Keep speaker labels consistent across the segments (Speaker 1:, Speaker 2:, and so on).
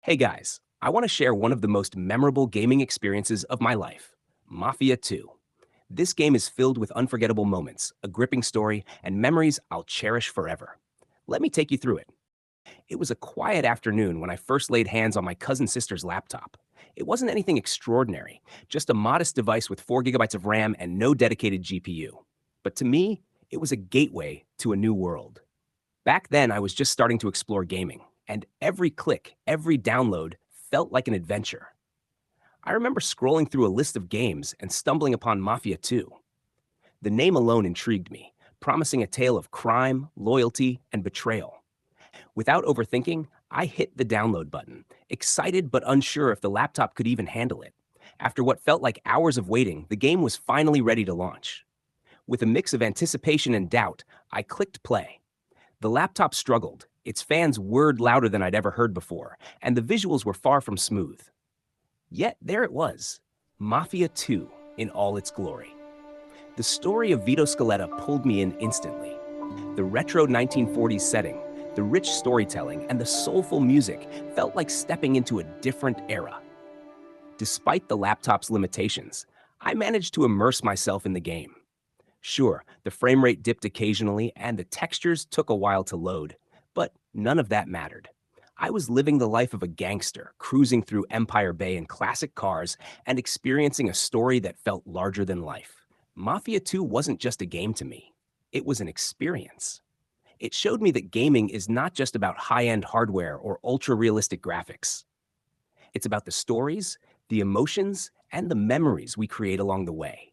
Speaker 1: Hey guys, I want to share one of the most memorable gaming experiences of my life, Mafia 2. This game is filled with unforgettable moments, a gripping story, and memories I'll cherish forever. Let me take you through it. It was a quiet afternoon when I first laid hands on my cousin's sister's laptop. It wasn't anything extraordinary, just a modest device with 4 gigabytes of RAM and no dedicated GPU. But to me, it was a gateway to a new world. Back then, I was just starting to explore gaming, and every click, every download felt like an adventure. I remember scrolling through a list of games and stumbling upon Mafia 2. The name alone intrigued me, promising a tale of crime, loyalty, and betrayal. Without overthinking, I hit the download button, excited but unsure if the laptop could even handle it. After what felt like hours of waiting, the game was finally ready to launch. With a mix of anticipation and doubt, I clicked play. The laptop struggled, its fans whirred louder than I'd ever heard before, and the visuals were far from smooth. Yet there it was, Mafia 2 in all its glory. The story of Vito pulled me in instantly. The retro 1940s setting, the rich storytelling, and the soulful music felt like stepping into a different era. Despite the laptop's limitations, I managed to immerse myself in the game. Sure, the frame rate dipped occasionally and the textures took a while to load, but none of that mattered. I was living the life of a gangster, cruising through Empire Bay in classic cars and experiencing a story that felt larger than life. Mafia 2 wasn't just a game to me, it was an experience. It showed me that gaming is not just about high-end hardware or ultra-realistic graphics. It's about the stories, the emotions, and the memories we create along the way.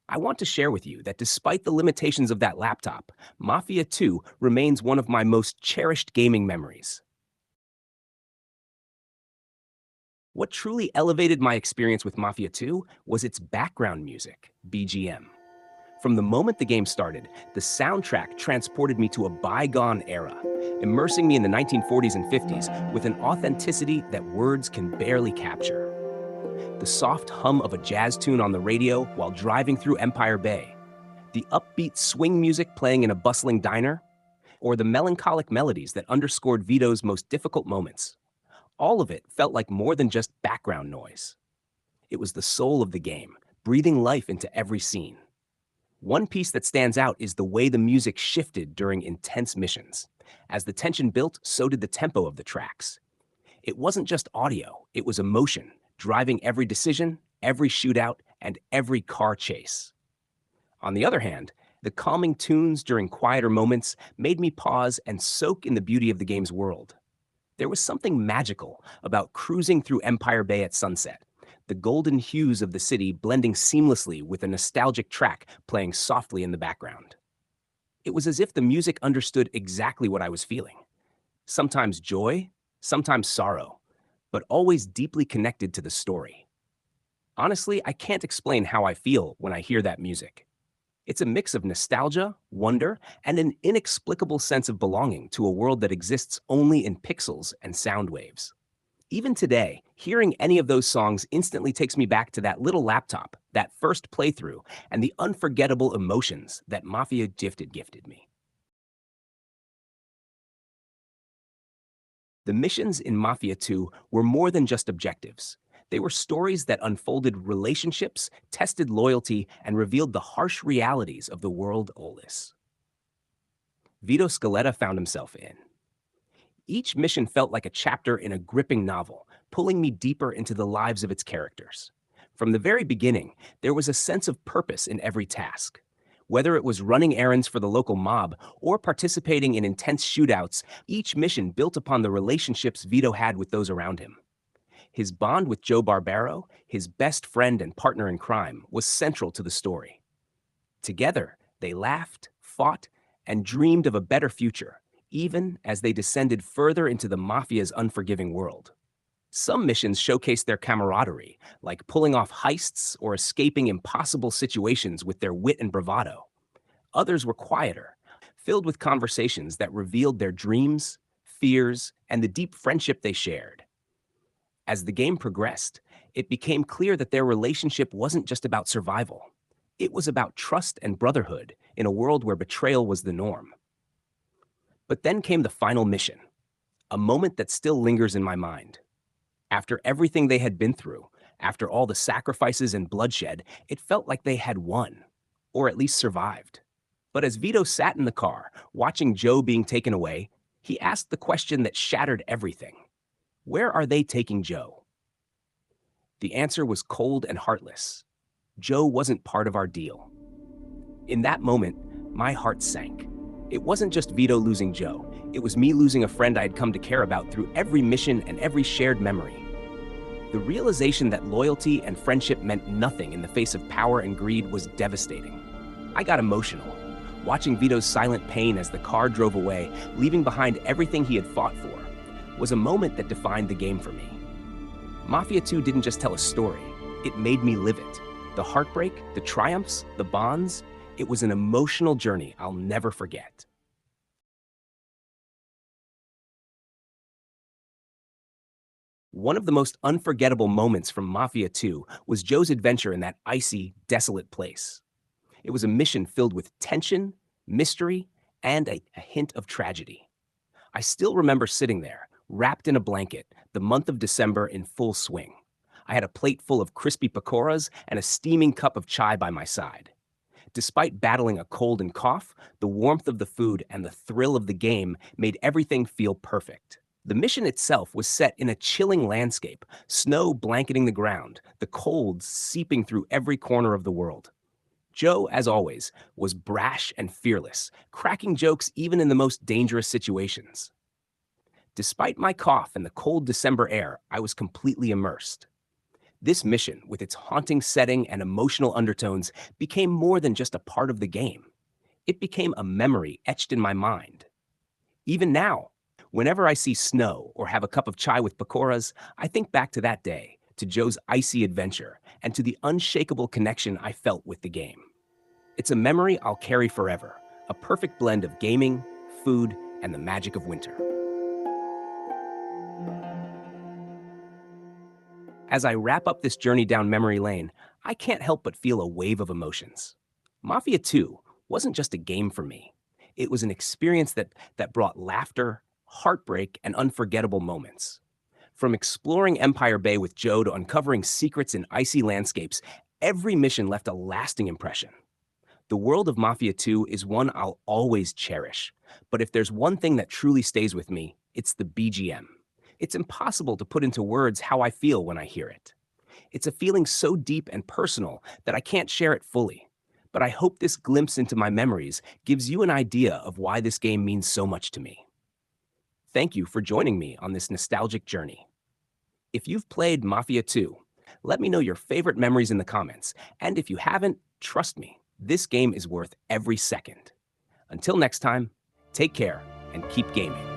Speaker 1: I want to share with you that despite the limitations of that laptop, Mafia 2 remains one of my most cherished gaming memories. What truly elevated my experience with Mafia 2 was its background music, BGM. From the moment the game started, the soundtrack transported me to a bygone era, immersing me in the 1940s and 50s with an authenticity that words can barely capture. The soft hum of a jazz tune on the radio while driving through Empire Bay, the upbeat swing music playing in a bustling diner, or the melancholic melodies that underscored Vito's most difficult moments. All of it felt like more than just background noise. It was the soul of the game, breathing life into every scene. One piece that stands out is the way the music shifted during intense missions. As the tension built, so did the tempo of the tracks. It wasn't just audio, it was emotion, driving every decision, every shootout, and every car chase. On the other hand, the calming tunes during quieter moments made me pause and soak in the beauty of the game's world. There was something magical about cruising through Empire Bay at sunset, the golden hues of the city blending seamlessly with a nostalgic track playing softly in the background. It was as if the music understood exactly what I was feeling. Sometimes joy, sometimes sorrow, but always deeply connected to the story. Honestly, I can't explain how I feel when I hear that music. It's a mix of nostalgia, wonder, and an inexplicable sense of belonging to a world that exists only in pixels and sound waves. Even today, hearing any of those songs instantly takes me back to that little laptop, that first playthrough, and the unforgettable emotions that Mafia gifted me. The missions in Mafia 2 were more than just objectives. They were stories that unfolded relationships, tested loyalty, and revealed the harsh realities of the world Olis. Vito found himself in. Each mission felt like a chapter in a gripping novel, pulling me deeper into the lives of its characters. From the very beginning, there was a sense of purpose in every task. Whether it was running errands for the local mob or participating in intense shootouts, each mission built upon the relationships Vito had with those around him. His bond with Joe Barbaro, his best friend and partner in crime, was central to the story. Together, they laughed, fought, and dreamed of a better future, even as they descended further into the Mafia's unforgiving world. Some missions showcased their camaraderie, like pulling off heists or escaping impossible situations with their wit and bravado. Others were quieter, filled with conversations that revealed their dreams, fears, and the deep friendship they shared. As the game progressed, it became clear that their relationship wasn't just about survival. It was about trust and brotherhood in a world where betrayal was the norm. But then came the final mission, a moment that still lingers in my mind. After everything they had been through, after all the sacrifices and bloodshed, it felt like they had won, or at least survived. But as Vito sat in the car, watching Joe being taken away, he asked the question that shattered everything. Where are they taking Joe? The answer was cold and heartless. Joe wasn't part of our deal. In that moment, my heart sank. It wasn't just Vito losing Joe, it was me losing a friend I had come to care about through every mission and every shared memory. The realization that loyalty and friendship meant nothing in the face of power and greed was devastating. I got emotional, watching Vito's silent pain as the car drove away, leaving behind everything he had fought for, was a moment that defined the game for me. Mafia 2 didn't just tell a story, it made me live it. The heartbreak, the triumphs, the bonds, it was an emotional journey I'll never forget. One of the most unforgettable moments from Mafia 2 was Joe's adventure in that icy, desolate place. It was a mission filled with tension, mystery, and a hint of tragedy. I still remember sitting there, wrapped in a blanket, the month of December in full swing. I had a plate full of crispy pakoras and a steaming cup of chai by my side. Despite battling a cold and cough, the warmth of the food and the thrill of the game made everything feel perfect. The mission itself was set in a chilling landscape, snow blanketing the ground, the cold seeping through every corner of the world. Joe, as always, was brash and fearless, cracking jokes even in the most dangerous situations. Despite my cough and the cold December air, I was completely immersed. This mission, with its haunting setting and emotional undertones, became more than just a part of the game. It became a memory etched in my mind. Even now, whenever I see snow or have a cup of chai with pakoras, I think back to that day, to Joe's icy adventure, and to the unshakable connection I felt with the game. It's a memory I'll carry forever, a perfect blend of gaming, food, and the magic of winter. As I wrap up this journey down memory lane, I can't help but feel a wave of emotions. Mafia 2 wasn't just a game for me. It was an experience that brought laughter, heartbreak, and unforgettable moments. From exploring Empire Bay with Joe to uncovering secrets in icy landscapes, every mission left a lasting impression. The world of Mafia 2 is one I'll always cherish, but if there's one thing that truly stays with me, it's the BGM. It's impossible to put into words how I feel when I hear it. It's a feeling so deep and personal that I can't share it fully, but I hope this glimpse into my memories gives you an idea of why this game means so much to me. Thank you for joining me on this nostalgic journey. If you've played Mafia 2, let me know your favorite memories in the comments, and if you haven't, trust me, this game is worth every second. Until next time, take care and keep gaming.